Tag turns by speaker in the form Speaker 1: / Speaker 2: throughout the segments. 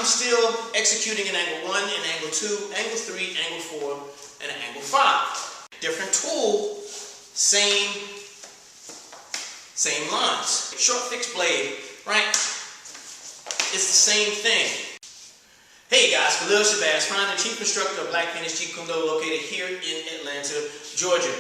Speaker 1: still executing an angle 1, an angle 2, angle 3, angle 4, and an angle 5. Different tool, same lines. Short fixed blade, right? It's the same thing. Hey guys, Khalil Shabazz, founder and chief instructor of Black Phoenix Jeetkunedo, located here in Atlanta, Georgia.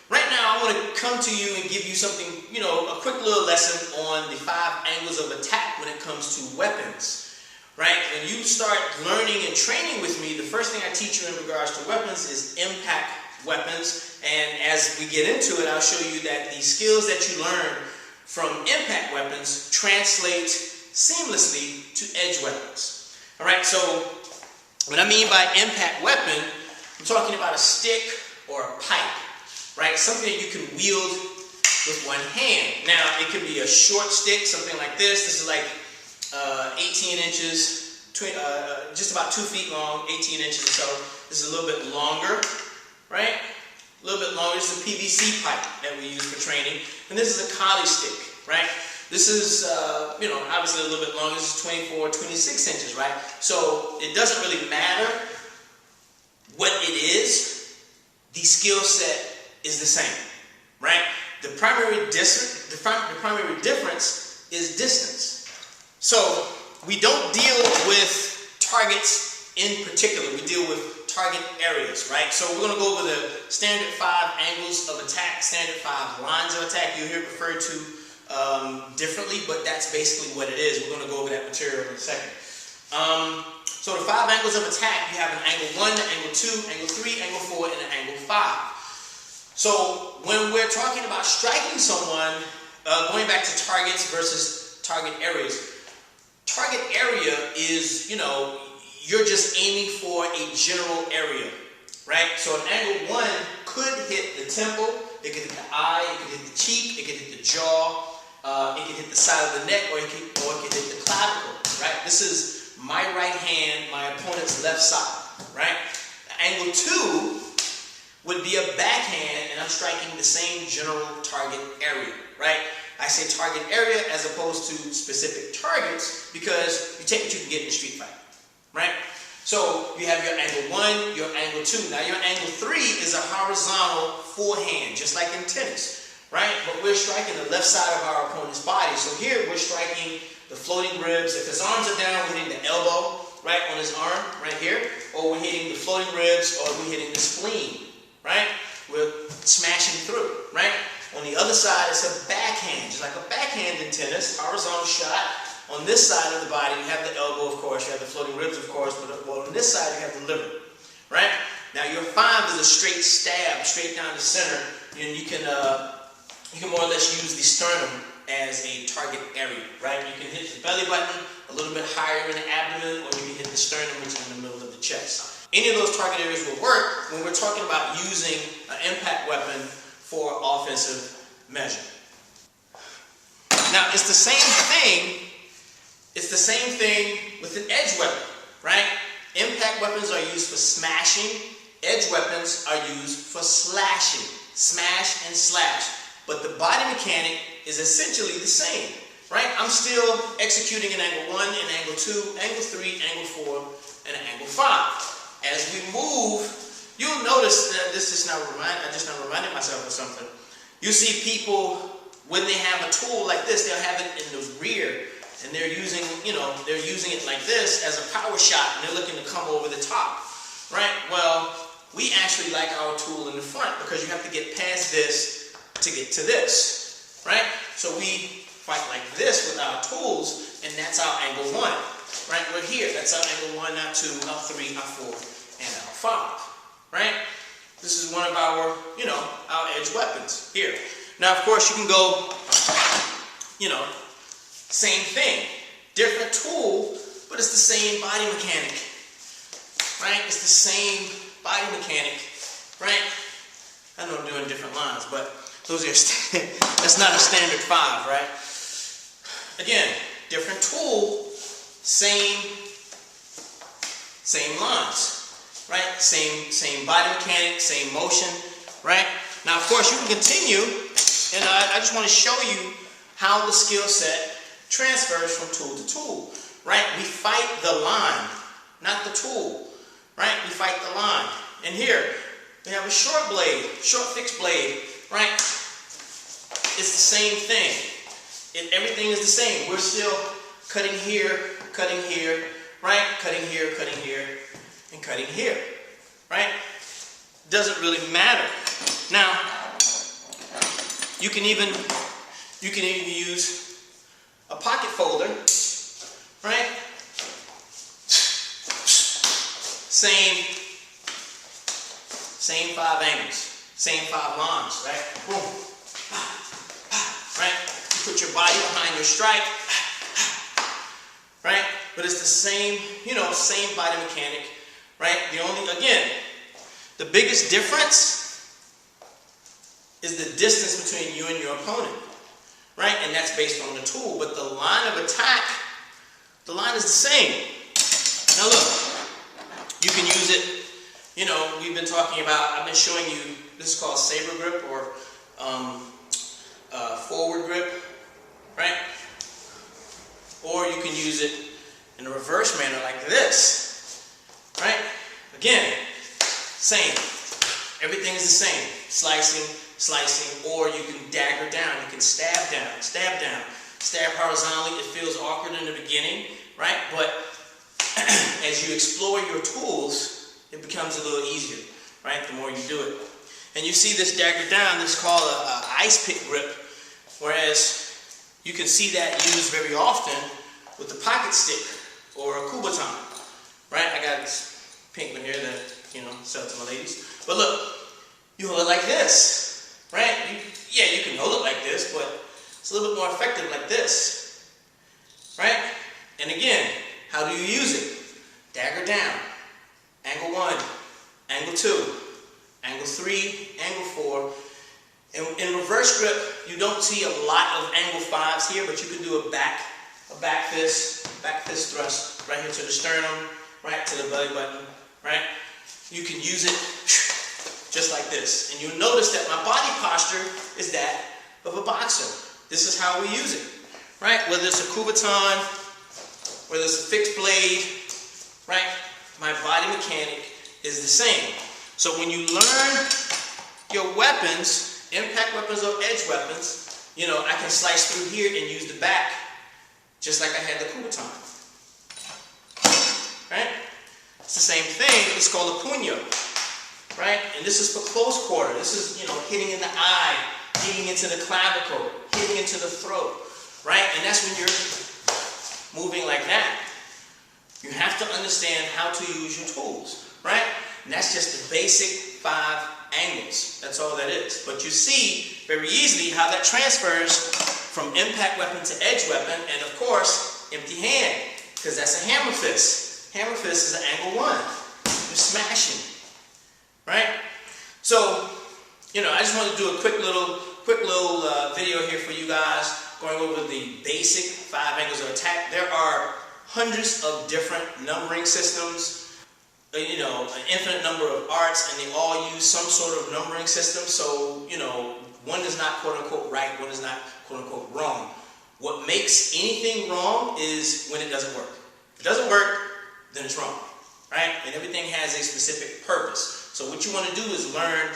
Speaker 1: Right now, I want to come to you and give you something, a quick little lesson on the 5 angles of attack when it comes to weapons. Right? When you start learning and training with me, the first thing I teach you in regards to weapons is impact weapons. And as we get into it, I'll show you that the skills that you learn from impact weapons translate seamlessly to edge weapons. All right, so what I mean by impact weapon, I'm talking about a stick or a pipe, right? Something that you can wield with one hand. Now, it could be a short stick, something like this. This is like 18 inches, just about 2 feet long, 18 inches or so. This is a little bit longer, right? A little bit longer. This is a PVC pipe that we use for training. And this is a collie stick, right? This is, obviously a little bit longer. This is 24, 26 inches, right? So it doesn't really matter what it is. The skill set is the same, right? The primary difference is distance. So we don't deal with targets in particular. We deal with target areas, right? So we're going to go over the standard 5 angles of attack, standard 5 lines of attack. You'll hear it referred to differently, but that's basically what it is. We're going to go over that material in a second. So the 5 angles of attack, you have an angle 1, an angle 2, angle 3, angle 4, and an angle 5. So when we're talking about striking someone, going back to targets versus target areas, target area is, you're just aiming for a general area, right? So an angle 1 could hit the temple, it could hit the eye, it could hit the cheek, it could hit the jaw, it could hit the side of the neck, or it could hit the clavicle, right? This is my right hand, my opponent's left side, right? Angle 2 would be a backhand, and I'm striking the same general target area, right? I say target area as opposed to specific targets because you take what you can get in a street fight, right? So you have your angle 1, your angle 2. Now your angle 3 is a horizontal forehand, just like in tennis, right? But we're striking the left side of our opponent's body. So here we're striking the floating ribs. If his arms are down, we're hitting the elbow, right, on his arm, right here. Or we're hitting the floating ribs, or we're hitting the spleen, right? We're smashing through, right? On the other side, it's a backhand, just like a backhand in tennis, horizontal shot. On this side of the body, you have the elbow, of course, you have the floating ribs, of course, but on this side, you have the liver, right? Now, your 5 is a straight stab, straight down the center, and you can more or less use the sternum as a target area, right? You can hit the belly button a little bit higher in the abdomen, or you can hit the sternum, which is in the middle of the chest. Any of those target areas will work when we're talking about using an impact weapon for offensive measure. Now, it's the same thing. It's the same thing with an edge weapon, right? Impact weapons are used for smashing. Edge weapons are used for slashing. Smash and slash. But the body mechanic is essentially the same, right? I'm still executing an angle 1, an angle 2, angle 3, angle 4, and an angle 5. As we move, you'll notice that I just now reminded myself of something. You see people, when they have a tool like this, they'll have it in the rear, and they're using it like this as a power shot, and they're looking to come over the top, right? Well, we actually like our tool in the front because you have to get past this to get to this, right? So we fight like this with our tools, and that's our angle 1, right? We're here. That's our angle 1, our 2, our 3, our 4, and our 5, right? This is one of our, our edge weapons here. Now, of course, you can go, same thing. Different tool, but it's the same body mechanic, right? It's the same body mechanic, right? I know I'm doing different lines, but those are, that's not a standard 5, right? Again, different tool, same lines. Right? Same body mechanic, same motion, right? Now, of course, you can continue, and I just want to show you how the skill set transfers from tool to tool, right? We fight the line, not the tool, right? We fight the line. And here, we have a short blade, short fixed blade, right? It's the same thing. Everything is the same. We're still cutting here, right? Cutting here, and cutting here, right? Doesn't really matter. Now, you can even use a pocket folder, right? Same 5 angles, same 5 lines, right? Boom, right? You put your body behind your strike, right? But it's the same, same body mechanic, right? The biggest difference is the distance between you and your opponent, right? And that's based on the tool. But the line of attack, the line is the same. Now look, you can use it, we've been talking about, I've been showing you, this is called saber grip or forward grip, right? Or you can use it in a reverse manner like this, right? Again, same. Everything is the same. Slicing, or you can dagger down, you can stab down, stab horizontally. It feels awkward in the beginning, right? But as you explore your tools, it becomes a little easier, right? The more you do it. And you see this dagger down, this is called a ice pick grip, whereas you can see that used very often with the pocket stick or a kubaton, right? I got this pink one here that, sell to my ladies. But look, you hold it like this. Right? You can hold it like this, but it's a little bit more effective like this. Right? And again, how do you use it? Dagger down. Angle 1, angle 2, angle 3, angle 4. In reverse grip, you don't see a lot of angle 5s here, but you can do a back fist thrust right here to the sternum, right to the belly button, right? You can use it just like this. And you'll notice that my body posture is that of a boxer. This is how we use it, right? Whether it's a kubaton, whether it's a fixed blade, right? My body mechanic is the same. So when you learn your weapons, impact weapons or edge weapons, I can slice through here and use the back, just like I had the kubaton, right? It's the same thing. It's called a puño. Right? And this is for close quarter. This is, hitting in the eye, hitting into the clavicle, hitting into the throat, right? And that's when you're moving like that. You have to understand how to use your tools, right? And that's just the basic 5 angles. That's all that is. But you see very easily how that transfers from impact weapon to edge weapon, and of course, empty hand, because that's a hammer fist. Hammer fist is an angle 1. You're smashing. Right? So, I just want to do a quick little video here for you guys, going over the basic 5 angles of attack. There are hundreds of different numbering systems, an infinite number of arts, and they all use some sort of numbering system. So, one is not quote-unquote right, one is not quote-unquote wrong. What makes anything wrong is when it doesn't work. If it doesn't work, then it's wrong, right? And everything has a specific purpose. So what you want to do is learn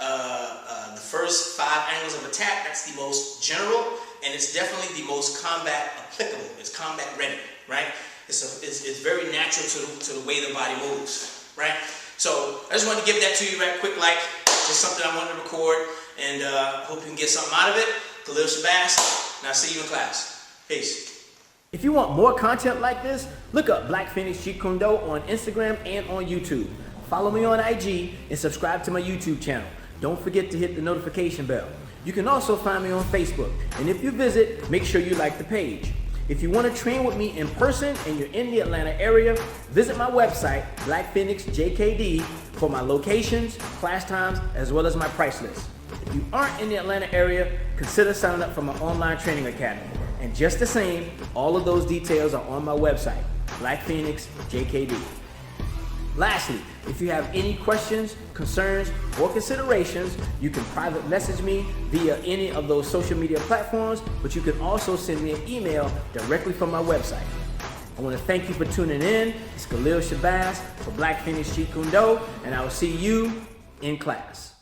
Speaker 1: the first 5 angles of attack. That's the most general, and it's definitely the most combat applicable. It's combat ready, right? It's very natural to the way the body moves, right? So I just wanted to give that to you right quick, just something I wanted to record, and hope you can get something out of it. Khalil Shabazz, and I'll see you in class. Peace.
Speaker 2: If you want more content like this, look up blackphoenixjeetkunedo on Instagram and on YouTube. Follow me on IG and subscribe to my YouTube channel. Don't forget to hit the notification bell. You can also find me on Facebook. And if you visit, make sure you like the page. If you want to train with me in person and you're in the Atlanta area, visit my website, blackphoenixjeetkunedo, for my locations, class times, as well as my price list. If you aren't in the Atlanta area, consider signing up for my online training academy. And just the same, all of those details are on my website, blackphoenixjeetkunedo. Lastly, if you have any questions, concerns, or considerations, you can private message me via any of those social media platforms, but you can also send me an email directly from my website. I want to thank you for tuning in. It's Khalil Shabazz for Black Phoenix Jeet Kunedo, and I will see you in class.